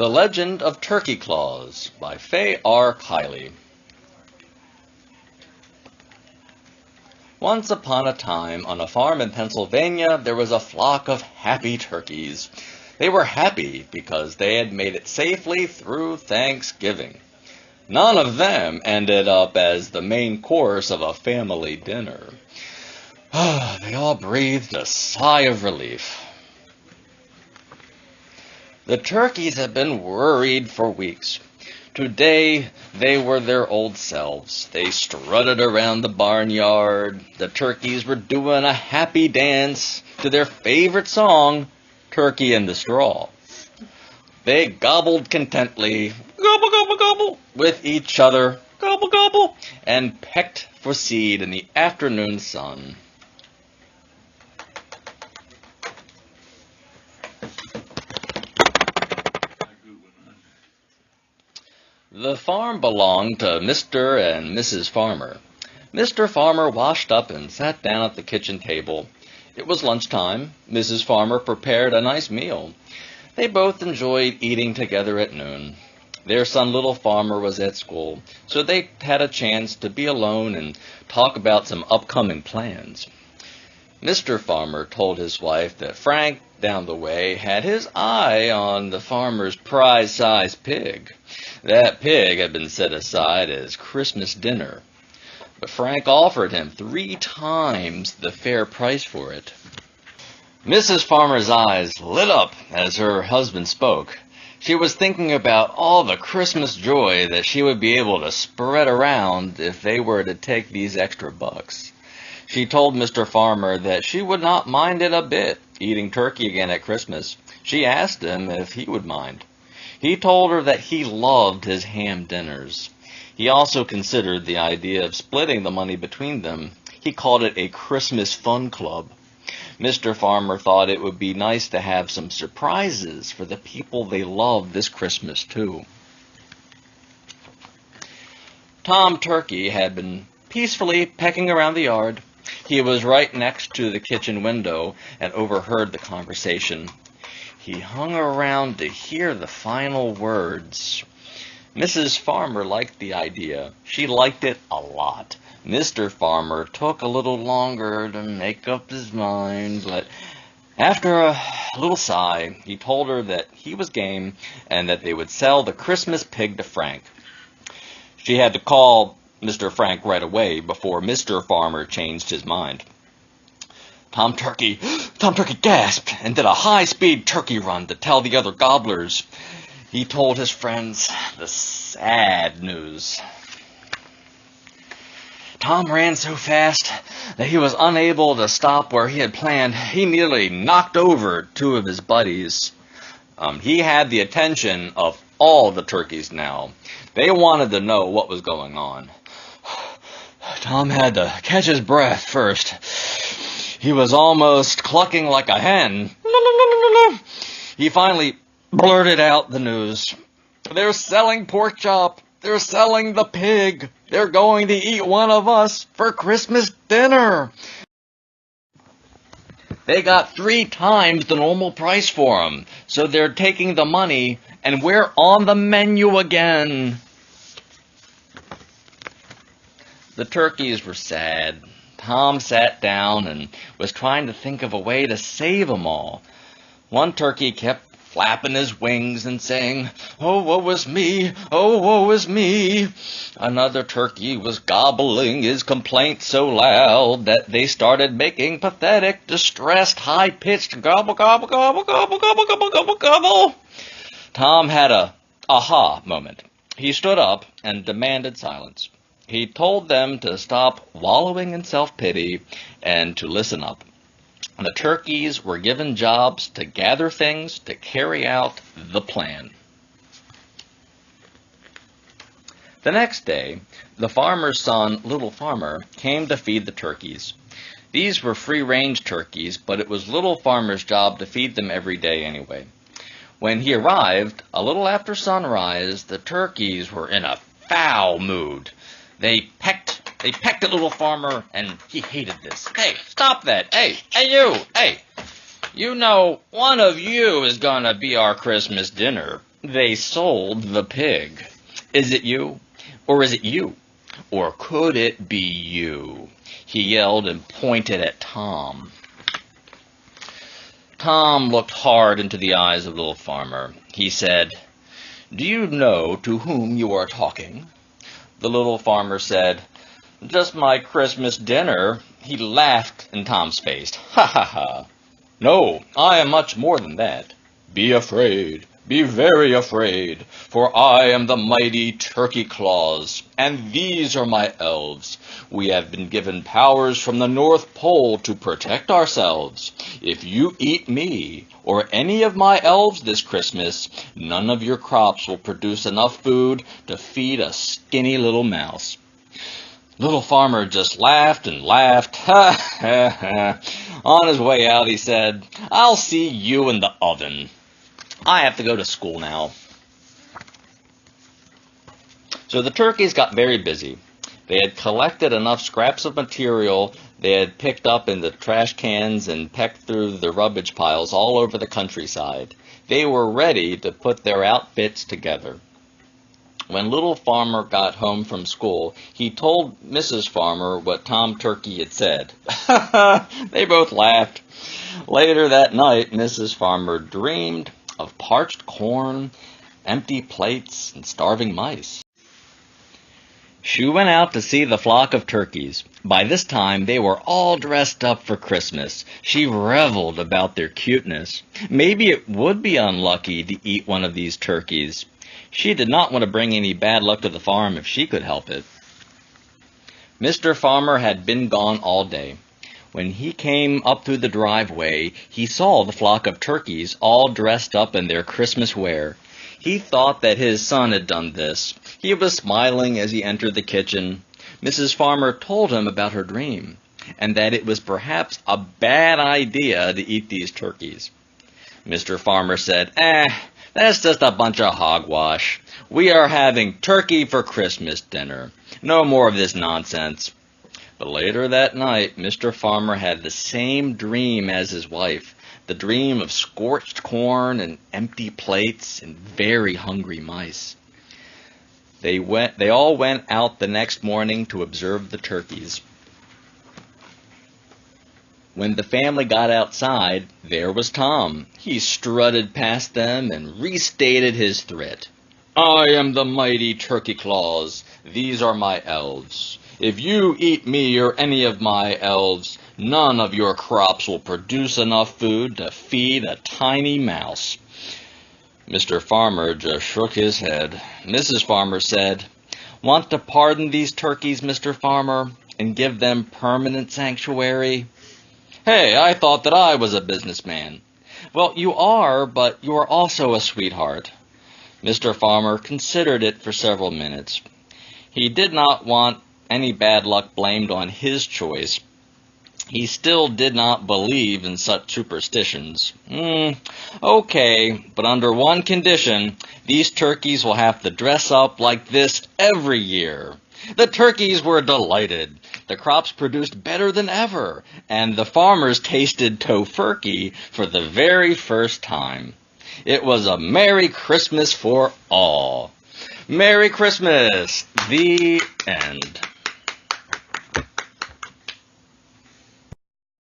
The Legend of Turkey Claus by Faye R. Kiley. Once upon a time, on a farm in Pennsylvania, there was a flock of happy turkeys. They were happy because they had made it safely through Thanksgiving. None of them ended up as the main course of a family dinner. They all breathed a sigh of relief. The turkeys had been worried for weeks. Today, they were their old selves. They strutted around the barnyard. The turkeys were doing a happy dance to their favorite song, Turkey in the Straw. They gobbled contentedly, gobble, gobble, gobble, with each other, gobble, gobble, and pecked for seed in the afternoon sun. The farm belonged to Mr. and Mrs. Farmer. Mr. Farmer washed up and sat down at the kitchen table. It was lunchtime. Mrs. Farmer prepared a nice meal. They both enjoyed eating together at noon. Their son, Little Farmer, was at school, so they had a chance to be alone and talk about some upcoming plans. Mr. Farmer told his wife that Frank, down the way, had his eye on the farmer's prize-sized pig. That pig had been set aside as Christmas dinner, but Frank offered him 3 times the fair price for it. Mrs. Farmer's eyes lit up as her husband spoke. She was thinking about all the Christmas joy that she would be able to spread around if they were to take these extra bucks. She told Mr. Farmer that she would not mind it a bit, eating turkey again at Christmas. She asked him if he would mind. He told her that he loved his ham dinners. He also considered the idea of splitting the money between them. He called it a Christmas fun club. Mr. Farmer thought it would be nice to have some surprises for the people they loved this Christmas, too. Tom Turkey had been peacefully pecking around the yard. He was right next to the kitchen window and overheard the conversation. He hung around to hear the final words. Mrs. Farmer liked the idea. She liked it a lot. Mr. Farmer took a little longer to make up his mind, but after a little sigh, he told her that he was game and that they would sell the Christmas pig to Frank. She had to call Mr. Frank right away before Mr. Farmer changed his mind. Tom Turkey gasped and did a high-speed turkey run to tell the other gobblers. He told his friends the sad news. Tom ran so fast that he was unable to stop where he had planned. He nearly knocked over 2 of his buddies. He had the attention of all the turkeys now. They wanted to know what was going on. Tom had to catch his breath first. He was almost clucking like a hen. He finally blurted out the news. They're selling pork chop. They're selling the pig. They're going to eat one of us for Christmas dinner. They got 3 times the normal price for them, so they're taking the money, and we're on the menu again. The turkeys were sad. Tom sat down and was trying to think of a way to save them all. One turkey kept flapping his wings and saying, "Oh, woe is me! Oh, woe is me!" Another turkey was gobbling his complaint so loud that they started making pathetic, distressed, high-pitched gobble, gobble, gobble, gobble, gobble, gobble, gobble, gobble. Tom had a aha moment. He stood up and demanded silence. He told them to stop wallowing in self-pity and to listen up. The turkeys were given jobs to gather things to carry out the plan. The next day, the farmer's son, Little Farmer, came to feed the turkeys. These were free-range turkeys, but it was Little Farmer's job to feed them every day anyway. When he arrived, a little after sunrise, the turkeys were in a foul mood. They pecked at Little Farmer, and he hated this. "Hey, stop that! Hey, you! Hey! You know, one of you is gonna be our Christmas dinner. They sold the pig. Is it you? Or is it you? Or could it be you? He yelled and pointed at Tom. Tom looked hard into the eyes of the little farmer. He said, "Do you know to whom you are talking?" The little farmer said, "Just my Christmas dinner." He laughed in Tom's face. "Ha ha ha! No, I am much more than that. Be afraid, be very afraid, for I am the mighty Turkey Claus, and these are my elves. We have been given powers from the North Pole to protect ourselves. If you eat me, or any of my elves this Christmas, none of your crops will produce enough food to feed a skinny little mouse." Little farmer just laughed and laughed. Ha ha ha. On his way out, he said, "I'll see you in the oven. I have to go to school now." So the turkeys got very busy. They had collected enough scraps of material they had picked up in the trash cans and pecked through the rubbish piles all over the countryside. They were ready to put their outfits together. When little farmer got home from school, he told Mrs. Farmer what Tom Turkey had said. They both laughed. Later that night, Mrs. Farmer dreamed of parched corn, empty plates, and starving mice. She went out to see the flock of turkeys. By this time, they were all dressed up for Christmas. She reveled about their cuteness. Maybe it would be unlucky to eat one of these turkeys. She did not want to bring any bad luck to the farm if she could help it. Mr. Farmer had been gone all day. When he came up through the driveway, he saw the flock of turkeys all dressed up in their Christmas wear. He thought that his son had done this. He was smiling as he entered the kitchen. Mrs. Farmer told him about her dream, and that it was perhaps a bad idea to eat these turkeys. Mr. Farmer said, "That's just a bunch of hogwash. We are having turkey for Christmas dinner. No more of this nonsense." But later that night, Mr. Farmer had the same dream as his wife, the dream of scorched corn and empty plates and very hungry mice. They all went out the next morning to observe the turkeys. When the family got outside, there was Tom. He strutted past them and restated his threat. "I am the mighty Turkey Claus. These are my elves. If you eat me or any of my elves, none of your crops will produce enough food to feed a tiny mouse." Mr. Farmer just shook his head. Mrs. Farmer said, "Want to pardon these turkeys, Mr. Farmer, and give them permanent sanctuary?" "Hey, I thought that I was a businessman." "Well, you are, but you are also a sweetheart." Mr. Farmer considered it for several minutes. He did not want any bad luck blamed on his choice. He still did not believe in such superstitions. Okay, but under one condition, these turkeys will have to dress up like this every year. The turkeys were delighted. The crops produced better than ever, and the farmers tasted tofurkey for the very first time. It was a Merry Christmas for all. Merry Christmas! The end.